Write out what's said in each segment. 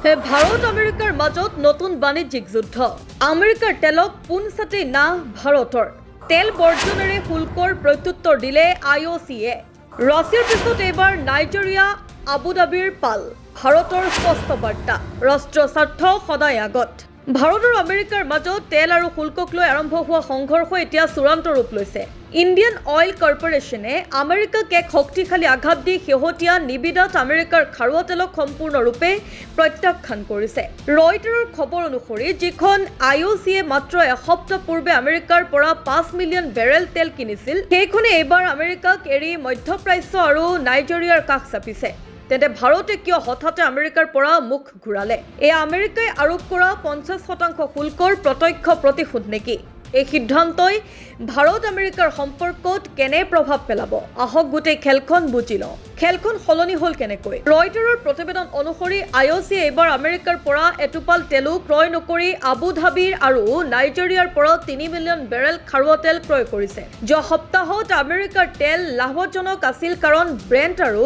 ভাৰত আমেৰিকাৰ মাজত নতুন বাণিজ্যিক যুদ্ধ। আমেৰিকাৰ তেলক পোনছাটেই না ভাৰতৰ। তেল বৰ্জনেৰে শুল্কৰ প্ৰত্যুত্তৰ দিলে IOCয়ে। ৰাছিয়াৰ পিছত এইবাৰ নাইজেৰিয়া আবুধাবিৰ পাল। ভাৰতৰ স্পষ্ট বাৰ্তা, ৰাষ্ট্ৰীয় স্বাৰ্থ সদায় আগত। ভাৰত আৰু আমেৰিকাৰ মাজত তেল আৰু শুল্কক লৈ আৰম্ভ হোৱা সংঘৰ্ষ এতিয়া চূড়ান্ত ৰূপ লৈছে। ইণ্ডিয়ান অইল কৰ্পোৰেশ্যনে আমেৰিকাক এক শক্তিশালী আঘাত দি শেহতীয়া নিবিদাত আমেৰিকাৰ খাৰুৱা তেলক সম্পূৰ্ণৰূপে প্ৰত্যাখ্যান কৰিছে। ৰয়টাৰৰ খবৰ অনুসৰি যিখন IOCয়ে মাত্ৰ এসপ্তাহ পূৰ্বে আমেৰিকাৰ পৰা 5 মিলিয়ন বেৰেল তেল কিনিছিল, সেইখনে এইবাৰ আমেৰিকাক এৰি মধ্যপ্ৰাচ্য আৰু নাইজেৰিয়াৰ কাষ চাপিছে। তেন্তে ভাৰতে কিয় হঠাতে আমেৰিকাৰ পৰা মুখ ঘূৰালে? এয়া আমেৰিকাই আৰোপ কৰা 50% শুল্কৰ প্ৰত্যক্ষ প্ৰতিশোধ নেকি? এই সিদ্ধান্তই ভাৰত আমেৰিকাৰ সম্পৰ্কত কেনে প্ৰভাৱ পেলাব? আহক গোটেই খেলখন বুজি লওঁ। খেলখন সলনি হ'ল কেনেকৈ? ৰয়টাৰৰ প্ৰতিবেদন অনুসৰি IOCয়ে এইবাৰ আমেৰিকাৰ পৰা এটোপাল তেলো ক্ৰয় নকৰি আবুধাবিৰ আৰু নাইজেৰিয়াৰ পৰা 3 মিলিয়ন বেৰেল খাৰুৱা তেল ক্ৰয় কৰিছে। যোৱা সপ্তাহত আমেৰিকাৰ তেল লাভজনক আছিল কাৰণ ব্ৰেণ্ট আৰু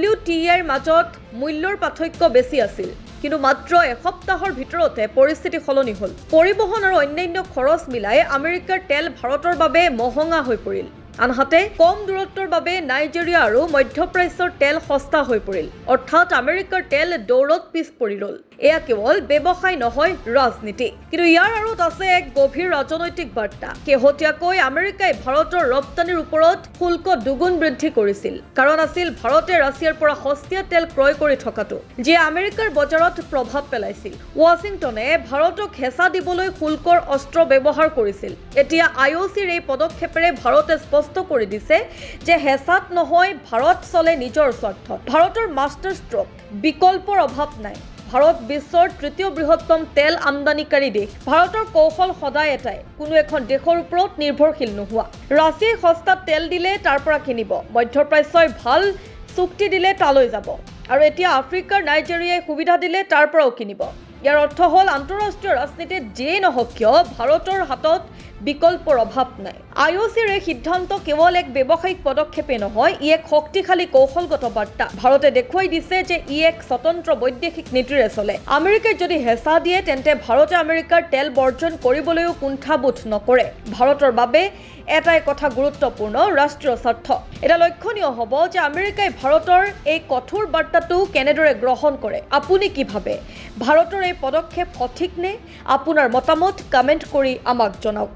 WTIৰ মাজত মূল্যৰ পাৰ্থক্য বেছি আছিল। কিন্তু মাত্ৰ এসপ্তাহৰ ভিতৰতে পৰিস্থিতি সলনি হ'ল। পৰিবহণ আৰু অন্যান্য খৰচ মিলাই আমেৰিকাৰ তেল ভাৰতৰ বাবে মহঙা হৈ পৰিল। আনহাতে কম দূৰত্বৰ বাবে নাইজেৰিয়া আৰু মধ্যপ্ৰাচ্যৰ তেল সস্তা হৈ পৰিল। অৰ্থাৎ আমেৰিকাৰ তেল দৌৰত পিছ পৰি ৰ'ল। এয়া কেৱল ব্যৱসায় নহয়, ৰাজনীতি। কিন্তু ইয়াৰ আঁৰত আছে এক গভীৰ ৰাজনৈতিক বাৰ্তা। শেহতীয়াকৈ আমেৰিকাই ভাৰতৰ ৰপ্তানিৰ ওপৰত শুল্ক দুগুণ বৃদ্ধি কৰিছিল। কাৰণ আছিল ভাৰতে ৰাছিয়াৰ পৰা সস্তীয়া তেল ক্ৰয় কৰি থকাটো, যিয়ে আমেৰিকাৰ বজাৰত প্ৰভাৱ পেলাইছিল। ৱাশ্বিংটনে ভাৰতক হেঁচা দিবলৈ শুল্কৰ অস্ত্ৰ ব্যৱহাৰ কৰিছিল। এতিয়া IOCৰ এই পদক্ষেপেৰে ভাৰতে স্পষ্ট কৰি দিছে যে হেঁচাত নহয়, ভাৰত চলে নিজৰ স্বাৰ্থত। ভাৰতৰ মাষ্টাৰ ষ্ট্ৰোক, বিকল্পৰ অভাৱ নাই। ভাৰত বিশ্বৰ তৃতীয় বৃহত্তম তেল আমদানিকাৰী দেশ। ভাৰতৰ কৌশল সদায় এটাই, কোনো এখন দেশৰ ওপৰত নিৰ্ভৰশীল নোহোৱা। ৰাছিয়াই সস্তাত তেল দিলে তাৰ পৰা কিনিব, মধ্যপ্ৰাচ্যই ভাল চুক্তি দিলে তালৈ যাব, আৰু এতিয়া আফ্ৰিকাৰ নাইজেৰিয়াই সুবিধা দিলে তাৰ পৰাও কিনিব। ইয়াৰ অৰ্থ হ'ল আন্তঃৰাষ্ট্ৰীয় ৰাজনীতিত যিয়েই নহওক কিয় ভাৰতৰ হাতত বিকল্পৰ অভাৱ নাই। IOCৰ এই সিদ্ধান্ত কেৱল এক ব্যৱসায়িক পদক্ষেপেই নহয়, ই এক শক্তিশালী কৌশলগত বাৰ্তা। ভাৰতে দেখুৱাই দিছে যে ই এক স্বতন্ত্ৰ বৈদেশিক নীতিৰে চলে। আমেৰিকাই যদি হেঁচা দিয়ে তেন্তে ভাৰতে আমেৰিকাৰ তেল বৰ্জন কৰিবলৈও কুণ্ঠাবোধ নকৰে। ভাৰতৰ বাবে এটাই কথা গুৰুত্বপূৰ্ণ, ৰাষ্ট্ৰীয় স্বাৰ্থ। এটা লক্ষণীয় হ'ব যে আমেৰিকাই ভাৰতৰ এই কঠোৰ বাৰ্তাটো কেনেদৰে গ্ৰহণ কৰে। আপুনি কি ভাবে? ভাৰতৰ এই পদক্ষেপ সঠিক নে? আপোনাৰ মতামত কমেণ্ট কৰি আমাক জনাওক।